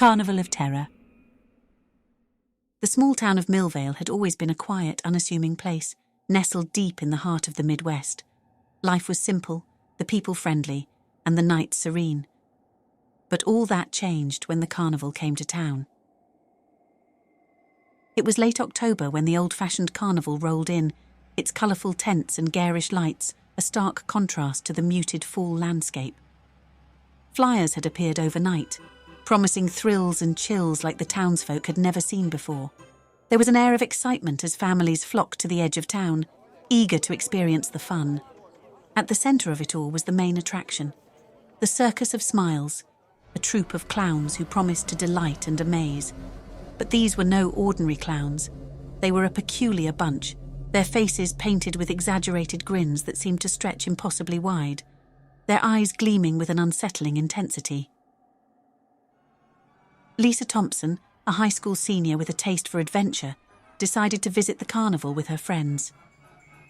Carnival of Terror. The small town of Millvale had always been a quiet, unassuming place, nestled deep in the heart of the Midwest. Life was simple, the people friendly, and the night serene. But all that changed when the carnival came to town. It was late October when the old-fashioned carnival rolled in, its colourful tents and garish lights a stark contrast to the muted fall landscape. Flyers had appeared overnight, promising thrills and chills like the townsfolk had never seen before. There was an air of excitement as families flocked to the edge of town, eager to experience the fun. At the centre of it all was the main attraction, the Circus of Smiles, a troupe of clowns who promised to delight and amaze. But these were no ordinary clowns. They were a peculiar bunch, their faces painted with exaggerated grins that seemed to stretch impossibly wide, their eyes gleaming with an unsettling intensity. Lisa Thompson, a high school senior with a taste for adventure, decided to visit the carnival with her friends.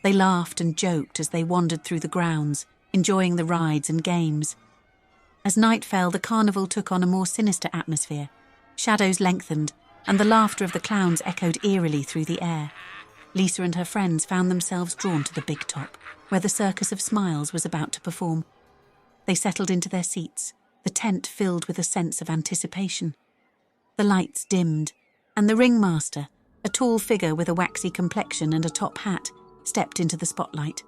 They laughed and joked as they wandered through the grounds, enjoying the rides and games. As night fell, the carnival took on a more sinister atmosphere. Shadows lengthened, and the laughter of the clowns echoed eerily through the air. Lisa and her friends found themselves drawn to the big top, where the Circus of Smiles was about to perform. They settled into their seats, the tent filled with a sense of anticipation. The lights dimmed, and the ringmaster, a tall figure with a waxy complexion and a top hat, stepped into the spotlight.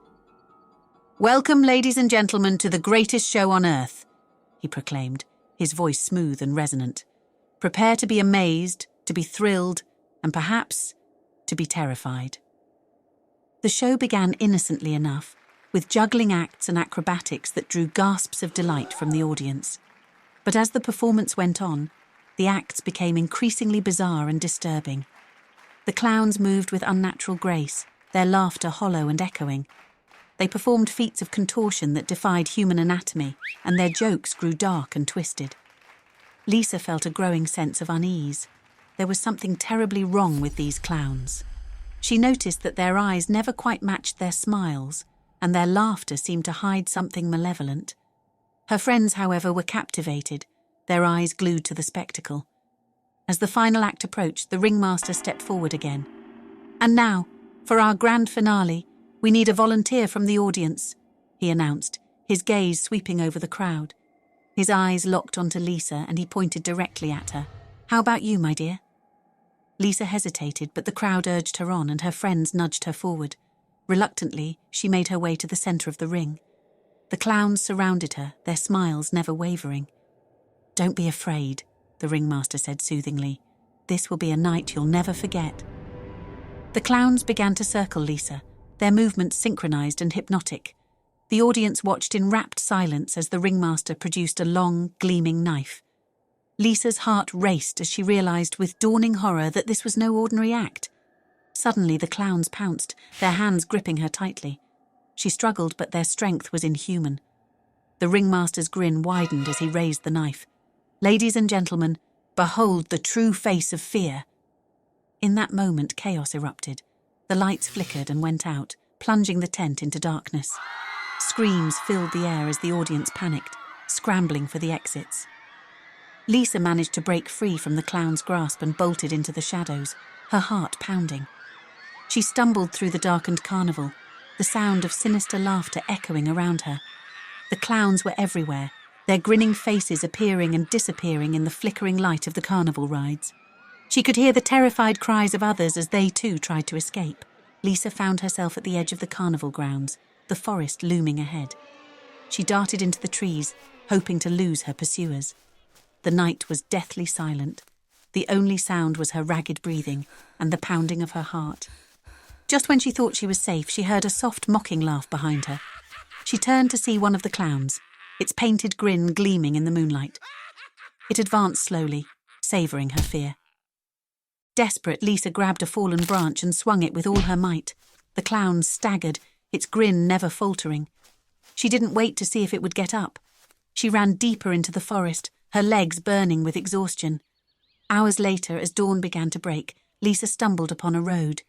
"Welcome, ladies and gentlemen, to the greatest show on earth," he proclaimed, his voice smooth and resonant. "Prepare to be amazed, to be thrilled, and perhaps to be terrified." The show began innocently enough, with juggling acts and acrobatics that drew gasps of delight from the audience. But as the performance went on, the acts became increasingly bizarre and disturbing. The clowns moved with unnatural grace, their laughter hollow and echoing. They performed feats of contortion that defied human anatomy, and their jokes grew dark and twisted. Lisa felt a growing sense of unease. There was something terribly wrong with these clowns. She noticed that their eyes never quite matched their smiles, and their laughter seemed to hide something malevolent. Her friends, however, were captivated, their eyes glued to the spectacle. As the final act approached, the ringmaster stepped forward again. "And now, for our grand finale, we need a volunteer from the audience," he announced, his gaze sweeping over the crowd. His eyes locked onto Lisa, and he pointed directly at her. "How about you, my dear?" Lisa hesitated, but the crowd urged her on, and her friends nudged her forward. Reluctantly, she made her way to the centre of the ring. The clowns surrounded her, their smiles never wavering. "Don't be afraid," the ringmaster said soothingly. "This will be a night you'll never forget." The clowns began to circle Lisa, their movements synchronized and hypnotic. The audience watched in rapt silence as the ringmaster produced a long, gleaming knife. Lisa's heart raced as she realized with dawning horror that this was no ordinary act. Suddenly the clowns pounced, their hands gripping her tightly. She struggled, but their strength was inhuman. The ringmaster's grin widened as he raised the knife. "Ladies and gentlemen, behold the true face of fear." In that moment, chaos erupted. The lights flickered and went out, plunging the tent into darkness. Screams filled the air as the audience panicked, scrambling for the exits. Lisa managed to break free from the clown's grasp and bolted into the shadows, her heart pounding. She stumbled through the darkened carnival, the sound of sinister laughter echoing around her. The clowns were everywhere, their grinning faces appearing and disappearing in the flickering light of the carnival rides. She could hear the terrified cries of others as they too tried to escape. Lisa found herself at the edge of the carnival grounds, the forest looming ahead. She darted into the trees, hoping to lose her pursuers. The night was deathly silent. The only sound was her ragged breathing and the pounding of her heart. Just when she thought she was safe, she heard a soft, mocking laugh behind her. She turned to see one of the clowns, its painted grin gleaming in the moonlight. It advanced slowly, savouring her fear. Desperate, Lisa grabbed a fallen branch and swung it with all her might. The clown staggered, its grin never faltering. She didn't wait to see if it would get up. She ran deeper into the forest, her legs burning with exhaustion. Hours later, as dawn began to break, Lisa stumbled upon a road.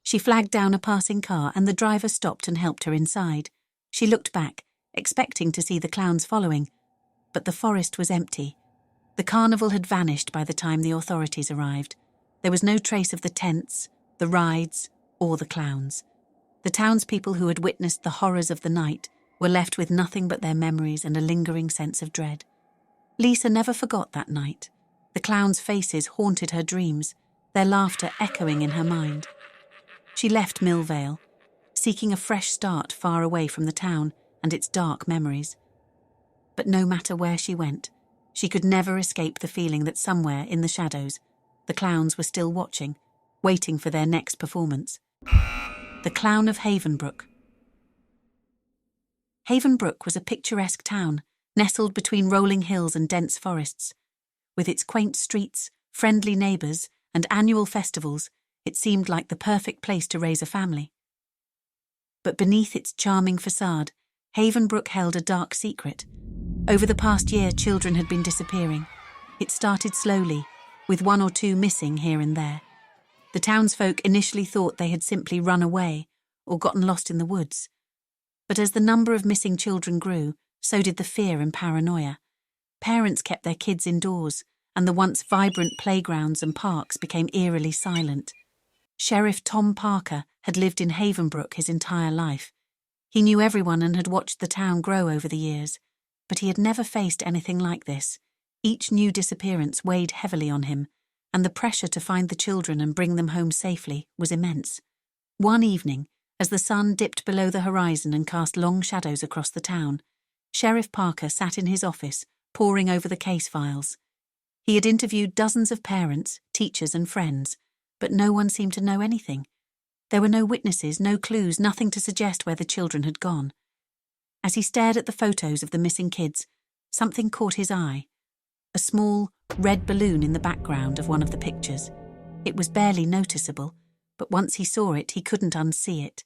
She flagged down a passing car, and the driver stopped and helped her inside. She looked back, expecting to see the clowns following, but the forest was empty. The carnival had vanished by the time the authorities arrived. There was no trace of the tents, the rides, or the clowns. The townspeople who had witnessed the horrors of the night were left with nothing but their memories and a lingering sense of dread. Lisa never forgot that night. The clowns' faces haunted her dreams, their laughter echoing in her mind. She left Millvale, seeking a fresh start far away from the town and its dark memories. But no matter where she went, she could never escape the feeling that somewhere in the shadows, the clowns were still watching, waiting for their next performance. The Clown of Havenbrook. Havenbrook was a picturesque town, nestled between rolling hills and dense forests. With its quaint streets, friendly neighbours, and annual festivals, it seemed like the perfect place to raise a family. But beneath its charming facade, Havenbrook held a dark secret. Over the past year, children had been disappearing. It started slowly, with one or two missing here and there. The townsfolk initially thought they had simply run away or gotten lost in the woods. But as the number of missing children grew, so did the fear and paranoia. Parents kept their kids indoors, and the once vibrant playgrounds and parks became eerily silent. Sheriff Tom Parker had lived in Havenbrook his entire life. He knew everyone and had watched the town grow over the years, but he had never faced anything like this. Each new disappearance weighed heavily on him, and the pressure to find the children and bring them home safely was immense. One evening, as the sun dipped below the horizon and cast long shadows across the town, Sheriff Parker sat in his office, poring over the case files. He had interviewed dozens of parents, teachers and friends, but no one seemed to know anything. There were no witnesses, no clues, nothing to suggest where the children had gone. As he stared at the photos of the missing kids, something caught his eye. A small, red balloon in the background of one of the pictures. It was barely noticeable, but once he saw it, he couldn't unsee it.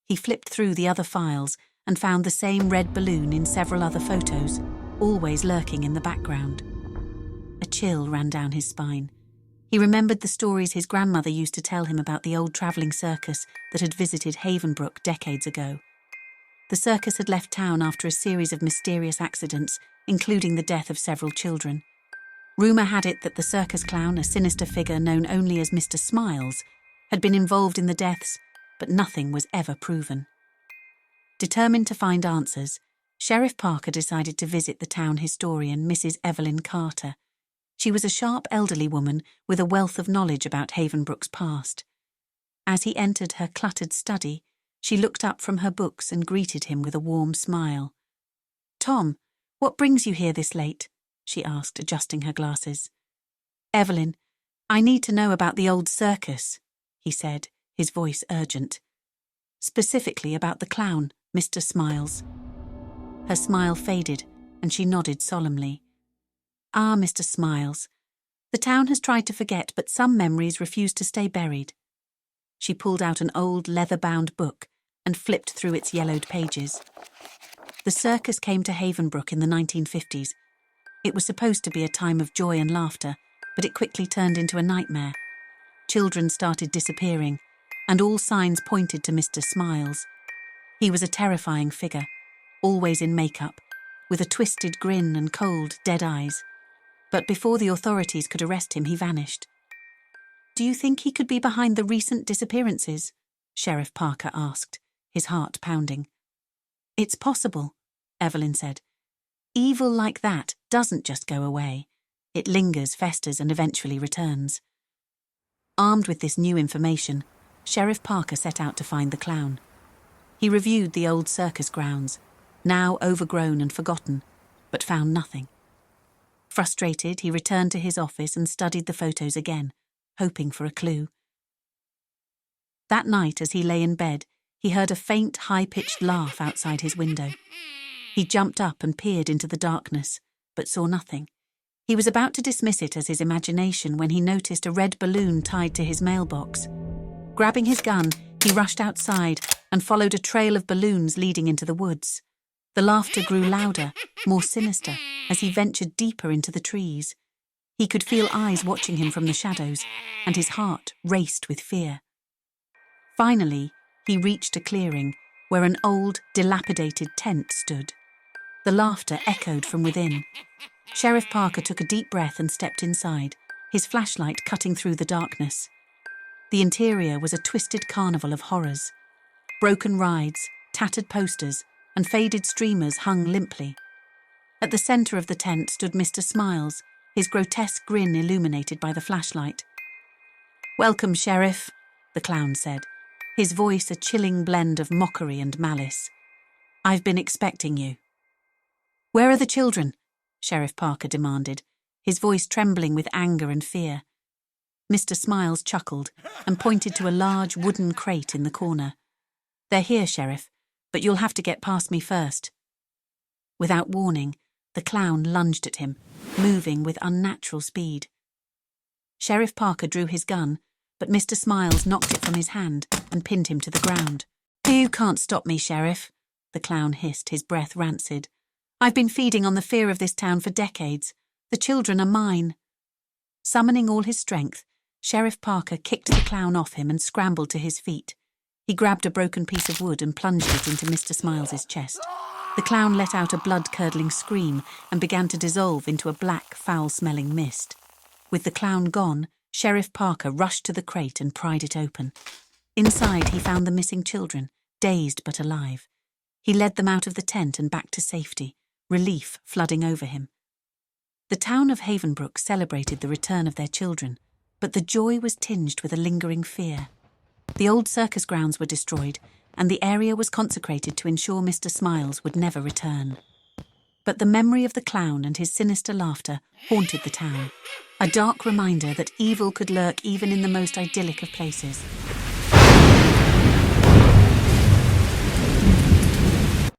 He flipped through the other files and found the same red balloon in several other photos, always lurking in the background. A chill ran down his spine. He remembered the stories his grandmother used to tell him about the old travelling circus that had visited Havenbrook decades ago. The circus had left town after a series of mysterious accidents, including the death of several children. Rumour had it that the circus clown, a sinister figure known only as Mr. Smiles, had been involved in the deaths, but nothing was ever proven. Determined to find answers, Sheriff Parker decided to visit the town historian, Mrs. Evelyn Carter. She was a sharp elderly woman with a wealth of knowledge about Havenbrook's past. As he entered her cluttered study, she looked up from her books and greeted him with a warm smile. "Tom, what brings you here this late?" she asked, adjusting her glasses. "Evelyn, I need to know about the old circus," he said, his voice urgent. "Specifically about the clown, Mr. Smiles." Her smile faded, and she nodded solemnly. "Ah, Mr. Smiles. The town has tried to forget, but some memories refuse to stay buried." She pulled out an old leather-bound book and flipped through its yellowed pages. The circus came to Havenbrook in the 1950s. It was supposed to be a time of joy and laughter, but it quickly turned into a nightmare. Children started disappearing, and all signs pointed to Mr. Smiles. He was a terrifying figure, always in makeup, with a twisted grin and cold, dead eyes. But before the authorities could arrest him, he vanished. "Do you think he could be behind the recent disappearances?" Sheriff Parker asked, his heart pounding. "It's possible," Evelyn said. "Evil like that doesn't just go away. It lingers, festers, and eventually returns." Armed with this new information, Sheriff Parker set out to find the clown. He reviewed the old circus grounds, now overgrown and forgotten, but found nothing. Frustrated, he returned to his office and studied the photos again, hoping for a clue. That night, as he lay in bed, he heard a faint, high-pitched laugh outside his window. He jumped up and peered into the darkness, but saw nothing. He was about to dismiss it as his imagination when he noticed a red balloon tied to his mailbox. Grabbing his gun, he rushed outside and followed a trail of balloons leading into the woods. The laughter grew louder, more sinister, as he ventured deeper into the trees. He could feel eyes watching him from the shadows, and his heart raced with fear. Finally, he reached a clearing where an old, dilapidated tent stood. The laughter echoed from within. Sheriff Parker took a deep breath and stepped inside, his flashlight cutting through the darkness. The interior was a twisted carnival of horrors. Broken rides, tattered posters, and faded streamers hung limply. At the center of the tent stood Mr. Smiles, his grotesque grin illuminated by the flashlight. "Welcome, Sheriff," the clown said, his voice a chilling blend of mockery and malice. "I've been expecting you." "Where are the children?" Sheriff Parker demanded, his voice trembling with anger and fear. Mr. Smiles chuckled and pointed to a large wooden crate in the corner. "They're here, Sheriff, but you'll have to get past me first." Without warning, the clown lunged at him, moving with unnatural speed. Sheriff Parker drew his gun, but Mr. Smiles knocked it from his hand and pinned him to the ground. "You can't stop me, Sheriff," the clown hissed, his breath rancid. "I've been feeding on the fear of this town for decades. The children are mine." Summoning all his strength, Sheriff Parker kicked the clown off him and scrambled to his feet. He grabbed a broken piece of wood and plunged it into Mr. Smiles's chest. The clown let out a blood-curdling scream and began to dissolve into a black, foul-smelling mist. With the clown gone, Sheriff Parker rushed to the crate and pried it open. Inside, he found the missing children, dazed but alive. He led them out of the tent and back to safety, relief flooding over him. The town of Havenbrook celebrated the return of their children, but the joy was tinged with a lingering fear. The old circus grounds were destroyed, and the area was consecrated to ensure Mr. Smiles would never return. But the memory of the clown and his sinister laughter haunted the town, a dark reminder that evil could lurk even in the most idyllic of places.